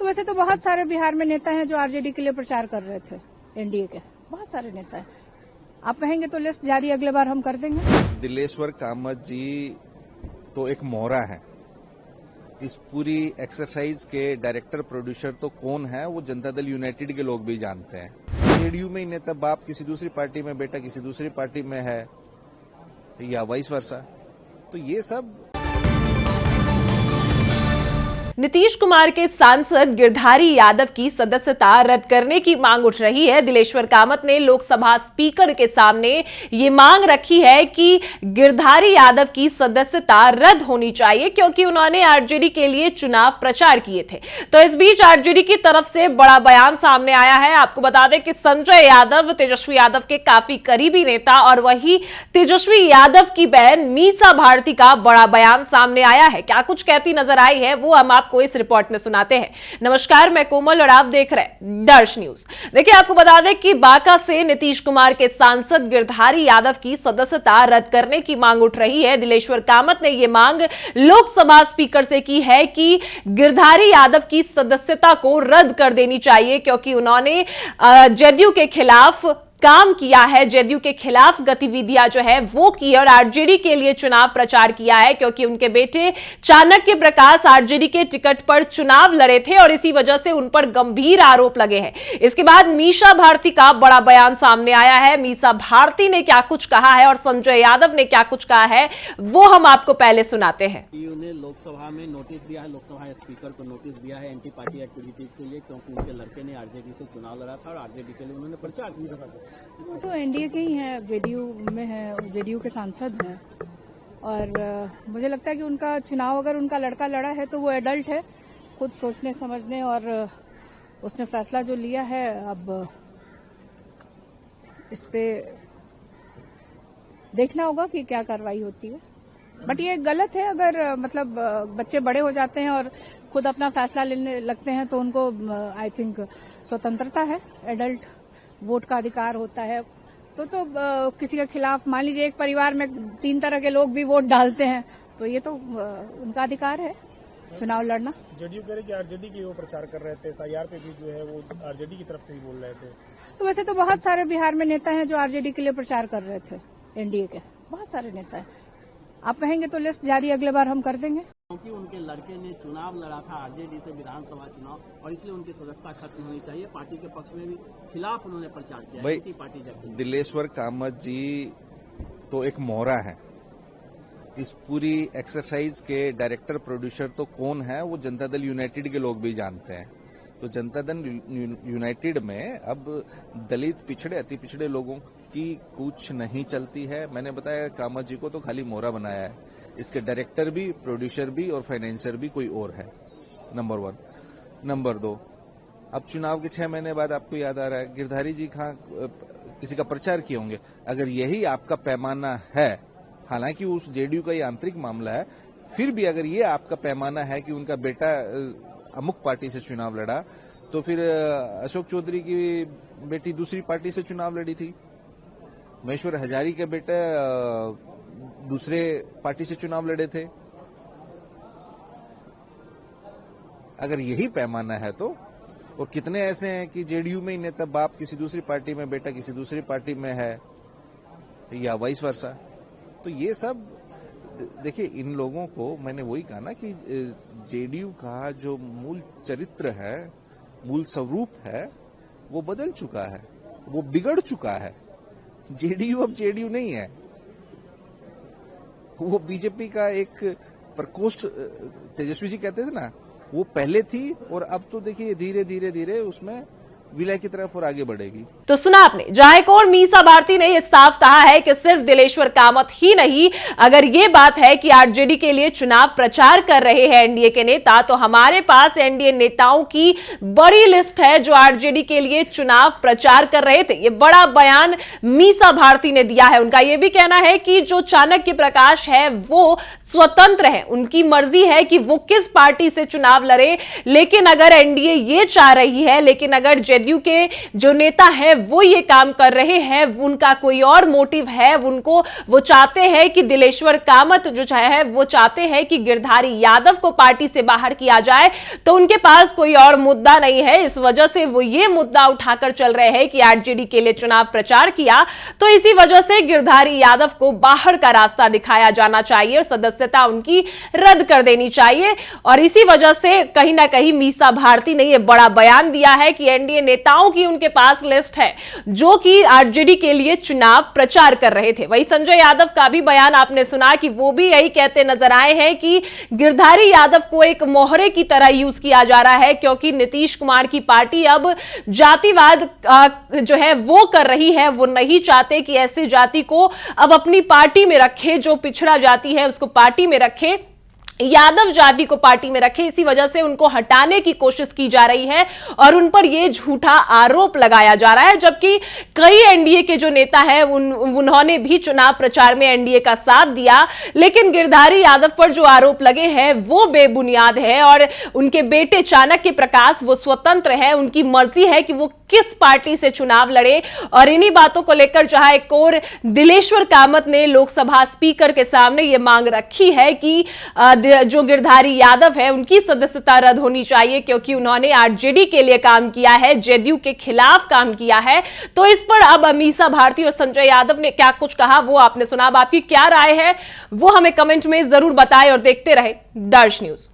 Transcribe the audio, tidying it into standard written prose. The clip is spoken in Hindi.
तो वैसे तो बहुत सारे बिहार में नेता हैं जो आरजेडी के लिए प्रचार कर रहे थे, एनडीए के बहुत सारे नेता हैं। आप कहेंगे तो लिस्ट जारी अगले बार हम कर देंगे। दिलेश्वर कामत जी तो एक मोहरा है। इस पूरी एक्सरसाइज के डायरेक्टर प्रोड्यूसर तो कौन है वो जनता दल यूनाइटेड के लोग भी जानते हैं। जेडीयू में ही नेता बाप किसी दूसरी पार्टी में, बेटा किसी दूसरी पार्टी में है या वाइस वर्सा, तो ये सब। नीतीश कुमार के सांसद गिरधारी यादव की सदस्यता रद्द करने की मांग उठ रही है। दिलेश्वर कामत ने लोकसभा स्पीकर के सामने ये मांग रखी है कि गिरधारी यादव की सदस्यता रद्द होनी चाहिए क्योंकि उन्होंने आरजेडी के लिए चुनाव प्रचार किए थे। तो इस बीच आरजेडी की तरफ से बड़ा बयान सामने आया है। आपको बता दें कि संजय यादव तेजस्वी यादव के काफी करीबी नेता और वही तेजस्वी यादव की बहन मीसा भारती का बड़ा बयान सामने आया है। क्या कुछ कहती नजर आई है वो हम आपको इस रिपोर्ट में सुनाते हैं। नमस्कार, मैं कोमल और आप देख रहे हैं दर्श न्यूज। देखिए, आपको बता दें कि बांका से नीतीश कुमार के सांसद गिरधारी यादव की सदस्यता रद्द करने की मांग उठ रही है। दिलेश्वर कामत ने यह मांग लोकसभा स्पीकर से की है कि गिरधारी यादव की सदस्यता को रद्द कर देनी चाहिए क्योंकि उन्होंने जदयू के खिलाफ काम किया है, जदयू के खिलाफ गतिविधियां जो है वो की और आरजेडी के लिए चुनाव प्रचार किया है क्योंकि उनके बेटे चाणक्य प्रकाश आरजेडी के टिकट पर चुनाव लड़े थे और इसी वजह से उन पर गंभीर आरोप लगे हैं। इसके बाद मीसा भारती का बड़ा बयान सामने आया है। मीसा भारती ने क्या कुछ कहा है और संजय यादव ने क्या कुछ कहा है वो हम आपको पहले सुनाते हैं। ने लोकसभा में नोटिस दिया है, लोकसभा स्पीकर को नोटिस दिया है एंटी पार्टी एक्टिविटीज के लिए क्योंकि उनके लड़के ने आरजेडी से चुनाव लड़ा था और आरजेडी के लिए उन्होंने प्रचार किया था। वो तो एनडीए के ही हैं, जेडीयू में है, जेडीयू के सांसद हैं और मुझे लगता है कि उनका चुनाव अगर उनका लड़का लड़ा है तो वो एडल्ट है, खुद सोचने समझने और उसने फैसला जो लिया है अब इस पे देखना होगा कि क्या कार्रवाई होती है। बट ये गलत है, अगर मतलब बच्चे बड़े हो जाते हैं और खुद अपना फैसला लेने लगते हैं तो उनको आई थिंक स्वतंत्रता है, एडल्ट वोट का अधिकार होता है। तो किसी के खिलाफ मान लीजिए एक परिवार में 3 तरह के लोग भी वोट डालते हैं तो ये तो उनका अधिकार है चुनाव लड़ना। जेडीयू कह रहे कि आरजेडी की वो प्रचार कर रहे थे, एसआईआर पे भी जो है वो आरजेडी की तरफ से ही बोल रहे थे। तो वैसे तो बहुत सारे बिहार में नेता हैं जो आरजेडी के लिए प्रचार कर रहे थे, एनडीए के बहुत सारे नेता हैं। आप कहेंगे तो लिस्ट जारी अगले बार हम कर देंगे। क्योंकि उनके लड़के ने चुनाव लड़ा था आरजेडी से विधानसभा चुनाव और इसलिए उनकी सदस्यता खत्म होनी चाहिए। पार्टी के पक्ष में भी खिलाफ उन्होंने प्रचार किया। भाई पार्टी दिलेश्वर कामत जी तो एक मोहरा है। इस पूरी एक्सरसाइज के डायरेक्टर प्रोड्यूसर तो कौन है वो जनता दल यूनाइटेड के लोग भी जानते हैं। तो जनता दल यूनाइटेड में अब दलित, पिछड़े, अति पिछड़े लोगों की कुछ नहीं चलती है। मैंने बताया कामत जी को तो खाली मोहरा बनाया है, इसके डायरेक्टर भी, प्रोड्यूसर भी और फाइनेंसर भी कोई और है। नंबर 1। नंबर 2, अब चुनाव के 6 महीने बाद आपको याद आ रहा है गिरधारी जी किसी का प्रचार किए होंगे। अगर यही आपका पैमाना है, हालांकि उस जेडीयू का ये आंतरिक मामला है, फिर भी अगर ये आपका पैमाना है कि उनका बेटा अमुक पार्टी से चुनाव लड़ा, तो फिर अशोक चौधरी की बेटी दूसरी पार्टी से चुनाव लड़ी थी, महेश्वर हजारी के बेटे दूसरे पार्टी से चुनाव लड़े थे। अगर यही पैमाना है तो, और कितने ऐसे हैं कि जेडीयू में ही नेता बाप किसी दूसरी पार्टी में, बेटा किसी दूसरी पार्टी में है या वाइस वर्सा, तो ये सब देखिए। इन लोगों को मैंने वही कहा ना कि जेडीयू का जो मूल चरित्र है, मूल स्वरूप है, वो बदल चुका है, वो बिगड़ चुका है। जेडीयू अब जेडीयू नहीं है, वो बीजेपी का एक प्रकोष्ठ, तेजस्वी जी कहते थे ना, वो पहले थी और अब तो देखिए धीरे धीरे धीरे उसमें विलय की तरफ और आगे बढ़ेगी। तो सुना आपने, जायकौर मीसा भारती ने यह साफ कहा है कि सिर्फ दिलेश्वर कामत ही नहीं, अगर ये बात है कि आरजेडी के लिए चुनाव प्रचार कर रहे हैं एनडीए के नेता, तो हमारे पास एनडीए नेताओं की बड़ी लिस्ट है जो आरजेडी के लिए चुनाव प्रचार कर रहे थे। ये बड़ा बयान मीसा भारती ने दिया है। उनका यह भी कहना है कि जो चाणक्य प्रकाश है वो स्वतंत्र हैं, उनकी मर्जी है कि वो किस पार्टी से चुनाव लड़े। लेकिन अगर एनडीए ये चाह रही है, लेकिन अगर जेडीयू के जो नेता है वो ये काम कर रहे हैं, उनका कोई और मोटिव है, वो चाहते हैं कि दिलेश्वर कामत जो है वो चाहते हैं कि गिरधारी यादव को पार्टी से बाहर किया जाए, तो उनके पास कोई और मुद्दा नहीं है। इस वजह से वो ये मुद्दा उठाकर चल रहे हैं कि आरजेडी के लिए चुनाव प्रचार किया, तो इसी वजह से गिरधारी यादव को बाहर का रास्ता दिखाया जाना चाहिए और सदस्यता उनकी रद्द कर देनी चाहिए। और इसी वजह से कहीं ना कहीं मीसा भारती ने यह बड़ा बयान दिया है कि एनडीए नेताओं की उनके पास लिस्ट है जो कि आरजेडी के लिए चुनाव प्रचार कर रहे थे। वही संजय यादव का भी बयान आपने सुना कि वो भी यही कहते नजर आए हैं कि गिरधारी यादव को एक मोहरे की तरह यूज किया जा रहा है, क्योंकि नीतीश कुमार की पार्टी अब जातिवाद जो है वो कर रही है। वो नहीं चाहते कि ऐसे जाति को अब अपनी पार्टी में रखे, जो पिछड़ा जाति है उसको पार्टी में रखे, यादव जाति को पार्टी में रखे। इसी वजह से उनको हटाने की कोशिश की जा रही है और उन पर यह झूठा आरोप लगाया जा रहा है। जबकि कई एनडीए के जो नेता हैं उन्होंने भी चुनाव प्रचार में एनडीए का साथ दिया, लेकिन गिरधारी यादव पर जो आरोप लगे हैं वो बेबुनियाद है और उनके बेटे चाणक्य प्रकाश वो स्वतंत्र है, उनकी मर्जी है कि वो किस पार्टी से चुनाव लड़े। और इन्हीं बातों को लेकर जहां एक और दिलेश्वर कामत ने लोकसभा स्पीकर के सामने यह मांग रखी है कि जो गिरधारी यादव है उनकी सदस्यता रद्द होनी चाहिए, क्योंकि उन्होंने आरजेडी के लिए काम किया है, जेडीयू के खिलाफ काम किया है। तो इस पर अब मीसा भारती और संजय यादव ने क्या कुछ कहा वो आपने सुना। अब आपकी क्या राय है वो हमें कमेंट में जरूर बताएं और देखते रहे दर्श न्यूज।